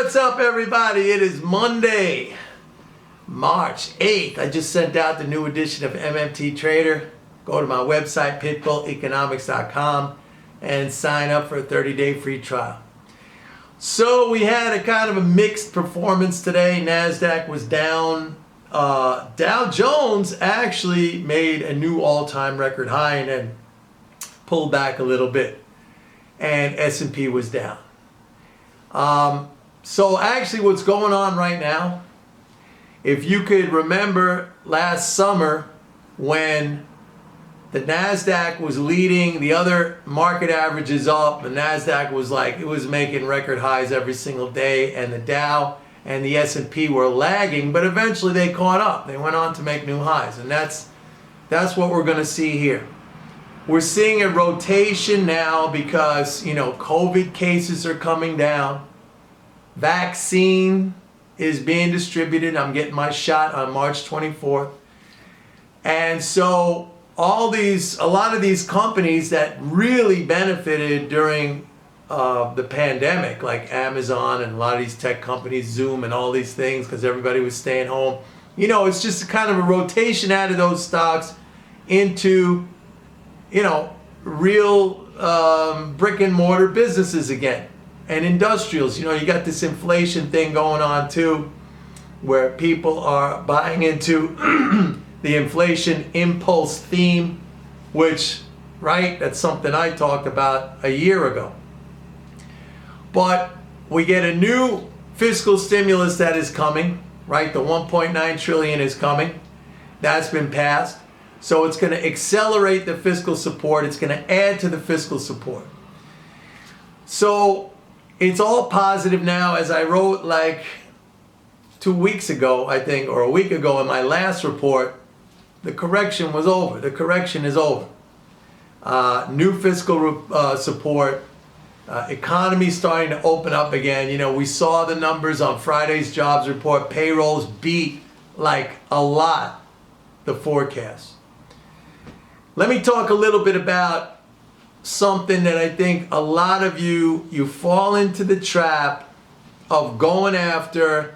what's up, everybody? It is Monday, March 8th. I just sent out the new edition of MMT Trader. Go to my website, pitbulleconomics.com, and sign up for a 30-day free trial. So we had a kind of a mixed performance today. NASDAQ was down. Dow Jones actually made a new all-time record high and then pulled back a little bit. And S&P was down. So actually what's going on right now, if you could remember last summer when the NASDAQ was leading the other market averages up, the NASDAQ was it was making record highs every single day, and the Dow and the S&P were lagging, but eventually they caught up. They went on to make new highs, and that's what we're going to see here. We're seeing a rotation now because, COVID cases are coming down. Vaccine is being distributed. I'm getting my shot on March 24th. And so a lot of these companies that really benefited during the pandemic, like Amazon and a lot of these tech companies, Zoom and all these things, because everybody was staying home. It's just kind of a rotation out of those stocks into, real brick and mortar businesses again. And industrials, you got this inflation thing going on too, where people are buying into the inflation impulse theme, which, that's something I talked about a year ago. But we get a new fiscal stimulus that is coming, The 1.9 trillion is coming. That's been passed. So it's going to accelerate the fiscal support. It's going to add to the fiscal support. So it's all positive now. As I wrote 2 weeks ago, I think, or a week ago in my last report, the correction was over. The correction is over. New fiscal support. Economy starting to open up again. We saw the numbers on Friday's jobs report. Payrolls beat a lot the forecast. Let me talk a little bit about something that I think a lot of you fall into the trap of going after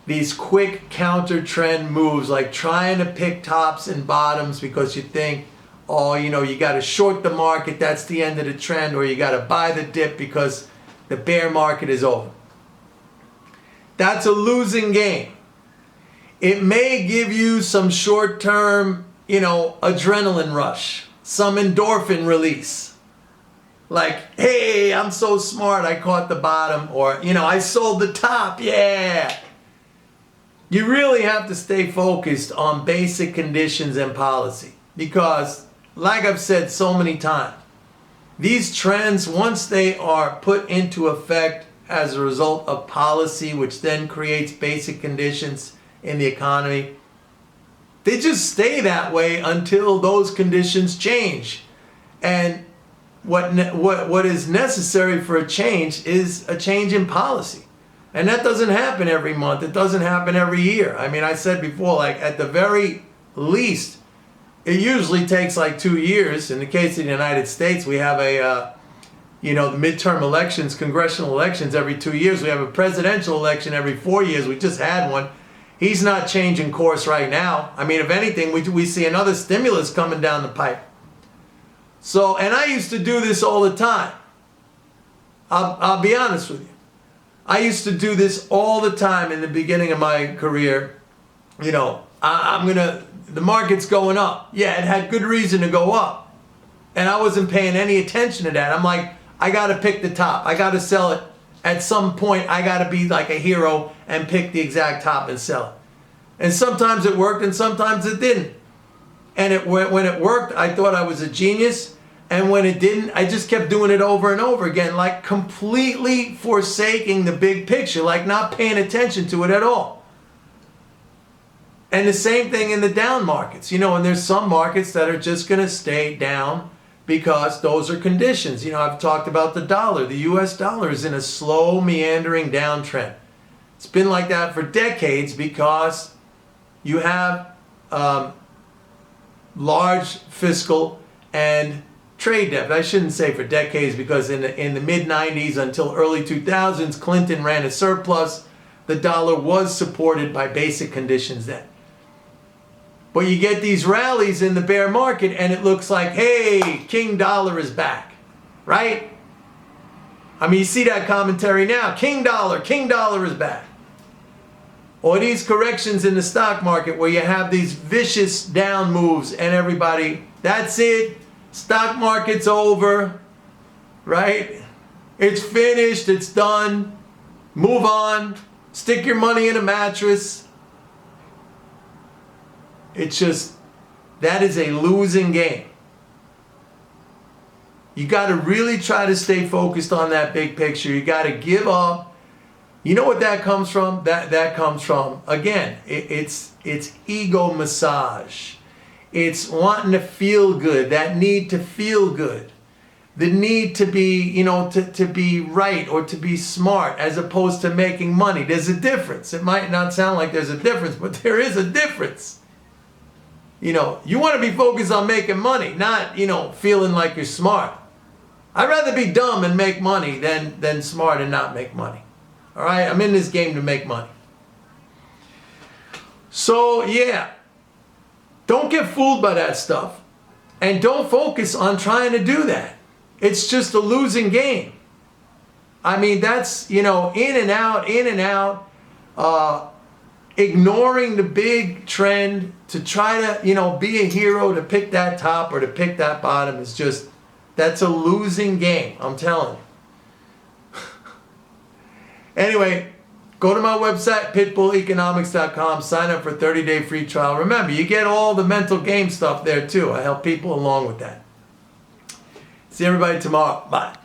these quick counter trend moves, like trying to pick tops and bottoms because you think, you got to short the market, that's the end of the trend, or you got to buy the dip because the bear market is over. That's a losing game. It may give you some short-term, adrenaline rush, some endorphin release. Hey, I'm so smart, I caught the bottom, or, I sold the top, yeah. You really have to stay focused on basic conditions and policy because, like I've said so many times, these trends, once they are put into effect as a result of policy, which then creates basic conditions in the economy, they just stay that way until those conditions change. And what is necessary for a change is a change in policy. And that doesn't happen every month. It doesn't happen every year. I said before, at the very least, it usually takes 2 years. In the case of the United States, we have the midterm elections, congressional elections every 2 years. We have a presidential election every 4 years. We just had one. He's not changing course right now. If anything, we see another stimulus coming down the pipe. So, and I used to do this all the time. I'll be honest with you. I used to do this all the time in the beginning of my career. The market's going up. Yeah, it had good reason to go up. And I wasn't paying any attention to that. I'm I got to pick the top. I got to sell it. At some point, I got to be like a hero and pick the exact top and sell it. And sometimes it worked and sometimes it didn't. And when it worked, I thought I was a genius. And when it didn't, I just kept doing it over and over again, completely forsaking the big picture, not paying attention to it at all. And the same thing in the down markets, and there's some markets that are just going to stay down because those are conditions. I've talked about the dollar. The US dollar is in a slow, meandering downtrend. It's been like that for decades because you have large fiscal and trade deficit. I shouldn't say for decades, because in the mid-90s until early 2000s, Clinton ran a surplus. The dollar was supported by basic conditions then. But you get these rallies in the bear market and it looks like, hey, King Dollar is back, right? I mean, you see that commentary now. King Dollar is back. Or these corrections in the stock market where you have these vicious down moves and everybody, that's it. Stock market's over, right? It's finished, it's done. Move on. Stick your money in a mattress. It's just, that is a losing game. You got to really try to stay focused on that big picture. You got to give up. You know what that comes from? That comes from, again, it's ego massage. It's wanting to feel good, that need to feel good. The need to be, to be right or to be smart as opposed to making money. There's a difference. It might not sound like there's a difference, but there is a difference. You want to be focused on making money, not, feeling like you're smart. I'd rather be dumb and make money than smart and not make money. All right? I'm in this game to make money. So, yeah. Don't get fooled by that stuff. And don't focus on trying to do that. It's just a losing game. I mean, that's, in and out. Ignoring the big trend to try to, be a hero, to pick that top or to pick that bottom is just, that's a losing game, I'm telling you. Anyway, go to my website, pitbulleconomics.com, sign up for a 30-day free trial. Remember, you get all the mental game stuff there too. I help people along with that. See everybody tomorrow. Bye.